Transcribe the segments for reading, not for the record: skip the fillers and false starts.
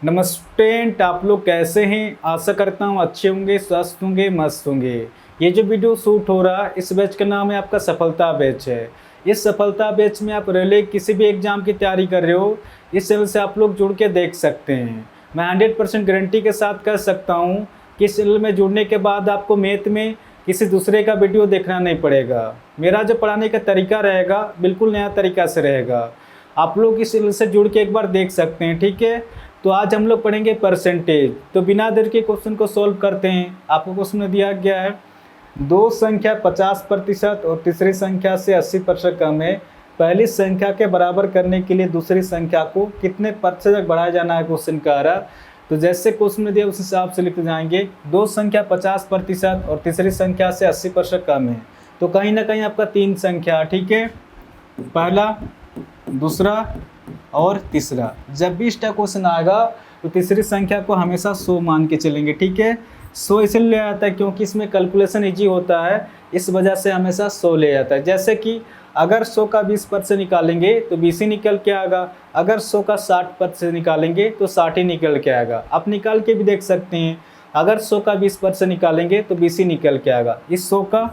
नमस्ते, आप लोग कैसे हैं। आशा करता हूँ अच्छे होंगे, स्वस्थ होंगे, मस्त होंगे। ये जो वीडियो शूट हो रहा है इस बैच का नाम है आपका सफलता बैच है। इस सफलता बैच में आप रेलवे किसी भी एग्जाम की तैयारी कर रहे हो, इस चैनल से आप लोग जुड़ के देख सकते हैं। मैं 100% गारंटी के साथ कह सकता हूँ कि इस चैनल में जुड़ने के बाद आपको मैथ में किसी दूसरे का वीडियो देखना नहीं पड़ेगा। मेरा जो पढ़ाने का तरीका रहेगा बिल्कुल नया तरीका से रहेगा। आप लोग इस चैनल से जुड़ के एक बार देख सकते हैं, ठीक है। तो आज हम लोग पढ़ेंगे परसेंटेज। तो बिना देर के क्वेश्चन को सॉल्व करते हैं। आपको क्वेश्चन में दिया गया है दो संख्या 50% और तीसरी संख्या से 80% कम है। पहली संख्या के बराबर करने के लिए दूसरी संख्या को कितने प्रतिशत तक बढ़ाया जाना है, क्वेश्चन का आ रहा। तो जैसे क्वेश्चन में दिया उस हिसाब से लिखते जाएंगे। दो संख्या 50% और तीसरी संख्या से 80% कम है, तो कहीं ना कहीं आपका तीन संख्या, ठीक है। पहला, दूसरा और तीसरा। जब भी इसका क्वेश्चन आएगा तो तीसरी संख्या को हमेशा 100 मान के चलेंगे, ठीक है। 100 इसलिए ले आता है क्योंकि इसमें कैलकुलेशन इजी होता है, इस वजह से हमेशा 100 ले आता है। जैसे कि अगर 100 का 20% निकालेंगे तो 20 ही निकल के आएगा। अगर 100 का 60% निकालेंगे तो 60 ही निकल के आएगा। आप निकाल के भी देख सकते हैं, अगर 100 का 20% निकालेंगे तो 20 ही निकल के आएगा। इस 100 का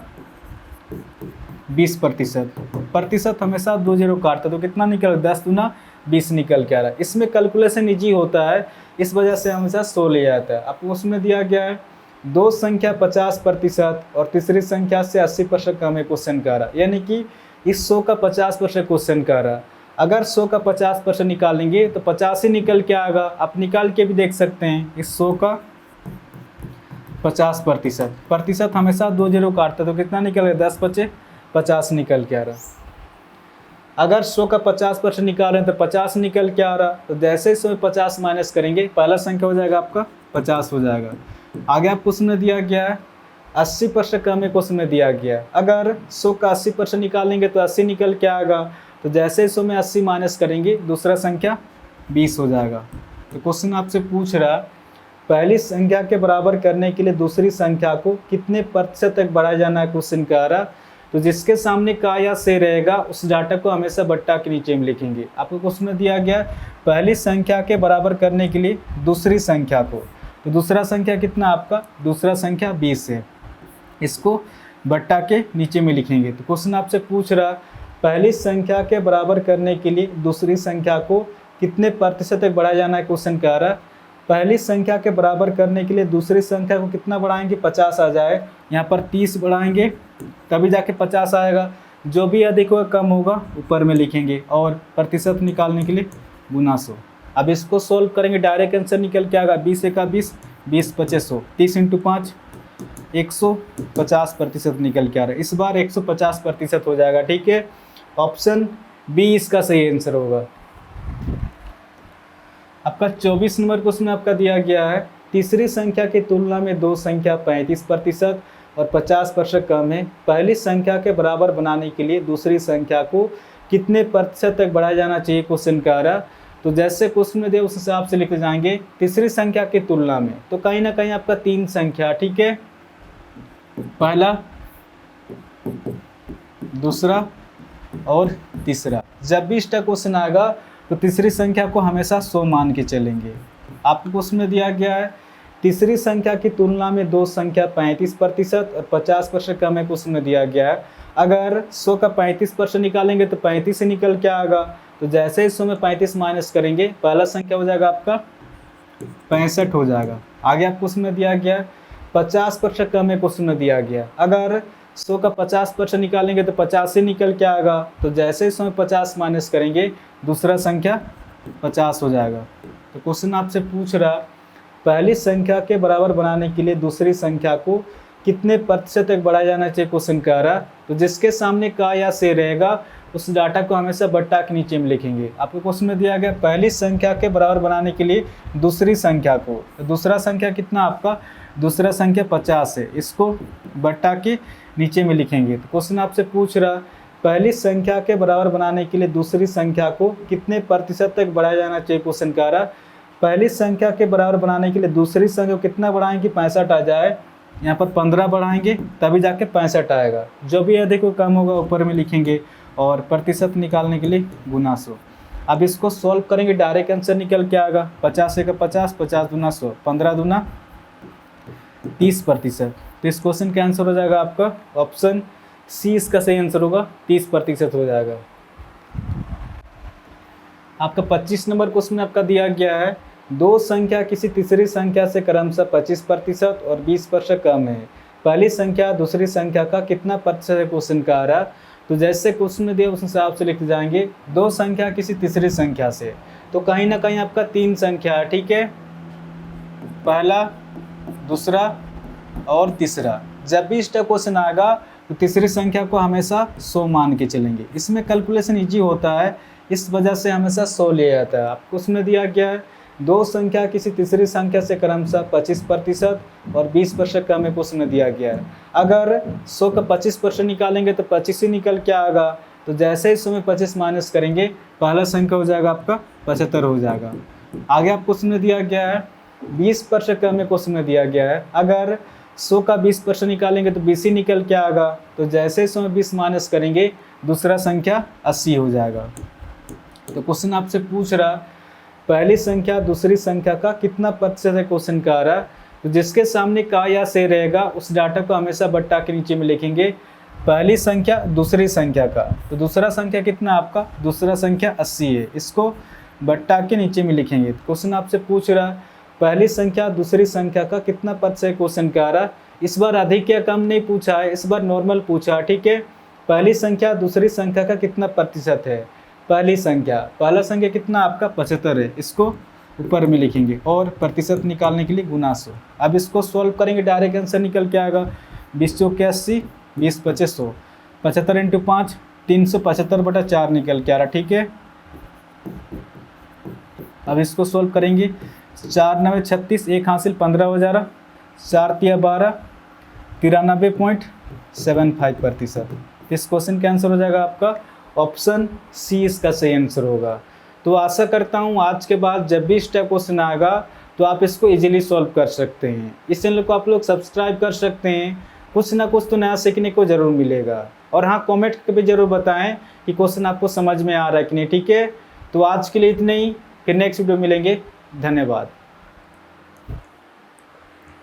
20% हमेशा 2 0 काटता तो कितना निकल, 10 दूना 20 निकल के आ रहा है। इसमें कैलकुलेशन इजी होता है, इस वजह से हमेशा 100 ले आता है। आपको उसमें दिया गया है दो संख्या 50% और तीसरी संख्या से 80% कम है, क्वेश्चन का रहा। यानी कि इस 100 का 50% क्वेश्चन का रहा। अगर 100 का 50% निकालेंगे तो 50 ही निकल के आएगा। आप निकाल के भी देख सकते हैं। इस 100 का 50% हमेशा 2 0 काटता तो कितना निकल गया, 10 बचे 50 निकल के आ रहा। अगर 100 का 50% निकाल रहे हैं तो 50 निकल के आ रहा। तो जैसे ही 100 में 50 माइनस करेंगे, पहला संख्या हो जाएगा आपका 50 हो जाएगा। आगे आप क्वेश्चन में दिया गया है 80% कम है, क्वेश्चन में दिया गया है। अगर 100 का 80% निकालेंगे तो 80 निकल के आएगा। तो जैसे ही 100 में 80 माइनस करेंगे, दूसरा संख्या 20 हो जाएगा। तो क्वेश्चन आपसे पूछ रहा पहली संख्या के बराबर करने के लिए दूसरी संख्या को कितने प्रतिशत तक बढ़ाया जाना है, क्वेश्चन का आ रहा। तो जिसके सामने का या से रहेगा उस डाटा को हमेशा बट्टा के नीचे में लिखेंगे। आपको क्वेश्चन में दिया गया पहली संख्या के बराबर करने के लिए दूसरी संख्या को, तो दूसरा संख्या कितना आपका, दूसरा संख्या 20 है, इसको बट्टा के नीचे में लिखेंगे। तो क्वेश्चन आपसे पूछ रहा पहली संख्या के बराबर करने के लिए दूसरी संख्या को कितने प्रतिशत तक बढ़ाया जाना है, क्वेश्चन का आ रहा। पहली संख्या के बराबर करने के लिए दूसरी संख्या को कितना बढ़ाएंगे, 50 आ जाए। यहाँ पर 30 बढ़ाएंगे तभी जाके 50 आएगा। जो भी अधिक होगा कम होगा ऊपर में लिखेंगे, और प्रतिशत निकालने के लिए गुना 100। अब इसको सोल्व करेंगे, डायरेक्ट आंसर निकल के आएगा 20 एका 20, 20 पचे 100, 30 × 5 150% निकल के आ रहा है। इस बार 150% हो जाएगा, ठीक है। ऑप्शन बी इसका सही आंसर होगा। आपका 24 नंबर क्वेश्चन आपका दिया गया है तीसरी संख्या की तुलना में दो संख्या 35% और 50% कम है। पहली संख्या के बराबर बनाने के लिए दूसरी संख्या को कितने प्रतिशत तक बढ़ाया जाना चाहिए, क्वेश्चन का आ रहा। तो जैसे क्वेश्चन में दिया उस हिसाब से लिखते जाएंगे। तीसरी संख्या की तुलना में, तो कहीं ना कहीं आपका तीन संख्या, ठीक है। पहला, दूसरा और तीसरा। जब भी इसका क्वेश्चन आएगा तो तीसरी संख्या को हमेशा 100 मान के चलेंगे। आपको क्वेश्चन में दिया गया है तीसरी संख्या की तुलना में दो संख्या 35% और 50% कम है, क्वेश्चन में दिया गया है। अगर 100 का 35% निकालेंगे तो 35 से निकल के आएगा। तो जैसे ही 100 में 35 माइनस करेंगे, पहला संख्या हो जाएगा आपका 65 हो जाएगा। आगे आप क्वेश्चन में दिया गया 50% कम है, क्वेश्चन में दिया गया। अगर 100 का 50% निकालेंगे तो 50 से निकल के आएगा। तो जैसे ही 100 में 50 माइनस करेंगे, दूसरा संख्या 50 हो जाएगा। तो क्वेश्चन आपसे पूछ रहा पहली संख्या के बराबर बनाने के लिए दूसरी संख्या को कितने प्रतिशत तक बढ़ाया जाना चाहिए, क्वेश्चन का रहा। तो जिसके सामने का या से रहेगा उस डाटा को हमेशा बट्टा के नीचे में लिखेंगे। आपको क्वेश्चन में दिया गया पहली संख्या के बराबर बनाने के लिए दूसरी संख्या को, तो दूसरा संख्या कितना आपका, दूसरा संख्या 50 है, इसको बट्टा के नीचे में लिखेंगे। तो क्वेश्चन आपसे पूछ रहा पहली संख्या के बराबर बनाने के लिए दूसरी संख्या को कितने प्रतिशत तक बढ़ाया जाना चाहिए, क्वेश्चन का रहा। पहली संख्या के बराबर बनाने के लिए दूसरी संख्या को कितना बढ़ाएंगे, 65 आ जाए। यहाँ पर 15 बढ़ाएंगे तभी जाके 65 आएगा। जो भी अधिक हो कम होगा ऊपर में लिखेंगे, और प्रतिशत निकालने के लिए गुना 100। अब इसको सॉल्व करेंगे, डायरेक्ट आंसर निकल के आएगा 50 का 50, 50 दूना 100, 15 दूना 30%। तो इस क्वेश्चन का आंसर हो जाएगा आपका ऑप्शन सी, इसका सही आंसर होगा 30% हो जाएगा। आपका 25 नंबर क्वेश्चन आपका दिया गया है, दो संख्या किसी तीसरी संख्या से क्रमशः 25% और 20% कम है, पहली संख्या दूसरी संख्या का कितना प्रतिशत है क्वेश्चन का आ रहा। तो जैसे क्वेश्चन में दिया उस हिसाब से लिखते जाएंगे। दो संख्या किसी तीसरी संख्या से, तो कहीं ना कहीं आपका 3 संख्या है, ठीक है, पहला दूसरा और तीसरा। जब भी इस टाइप क्वेश्चन आएगा तो तीसरी संख्या को हमेशा 100 मान के चलेंगे, इसमें कैलकुलेशन इजी होता है, इस वजह से हमेशा 100 लिया जाता है। आपको उसमें दिया गया है दो संख्या किसी तीसरी संख्या से क्रमशः 25% और 20% कम है, क्वेश्चन में दिया गया है। अगर 100 का 25% निकालेंगे तो 25 ही निकल के आएगा। तो जैसे ही 100 में 25 माइनस करेंगे, पहला संख्या हो जाएगा आपका 75 हो जाएगा। आगे आपको क्वेश्चन में दिया गया है 20% कम है, क्वेश्चन में दिया गया है। अगर 100 का 20% निकालेंगे तो 20 ही निकल के आएगा। तो जैसे ही 100 में 20 माइनस करेंगे, दूसरा संख्या 80 हो जाएगा। तो क्वेश्चन आपसे पूछ रहा पहली संख्या दूसरी संख्या का कितना प्रतिशत है, क्वेश्चन का आ रहा। तो जिसके सामने का या से रहेगा उस डाटा को हमेशा बट्टा के नीचे में लिखेंगे, पहली संख्या दूसरी संख्या का। तो दूसरा संख्या कितना आपका, दूसरा संख्या 80 है, इसको बट्टा के नीचे में लिखेंगे। तो क्वेश्चन आपसे पूछ रहा पहली संख्या दूसरी संख्या का कितना प्रतिशत है, क्वेश्चन का आ रहा। इस बार अधिक या कम नहीं पूछा है, इस बार नॉर्मल पूछा, ठीक है। पहली संख्या दूसरी संख्या का कितना प्रतिशत है, पहली संख्या, पहला संख्या कितना आपका 75 है, इसको ऊपर में लिखेंगे और प्रतिशत निकालने के लिए गुना 100। अब इसको सॉल्व करेंगे, डायरेक्ट आंसर निकल के आएगा 20 चौक 80, 20 25 100, 75 इंटू 5 375/4 निकल के आ रहा, ठीक है। अब इसको सॉल्व करेंगे, 4 9 36, एक हासिल 15 हो जा रहा, 4 3 12, 93.75%। इस क्वेश्चन का आंसर हो जाएगा आपका ऑप्शन सी, इसका सही आंसर होगा। तो आशा करता हूँ आज के बाद जब भी इस टाइप क्वेश्चन आएगा तो आप इसको इजीली सॉल्व कर सकते हैं। इस चैनल को आप लोग सब्सक्राइब कर सकते हैं, कुछ ना कुछ तो नया सीखने को ज़रूर मिलेगा। और हाँ, कमेंट करके भी ज़रूर बताएं कि क्वेश्चन आपको समझ में आ रहा है कि नहीं, ठीक है। तो आज के लिए इतना ही, फिर नेक्स्ट वीडियो मिलेंगे, धन्यवाद।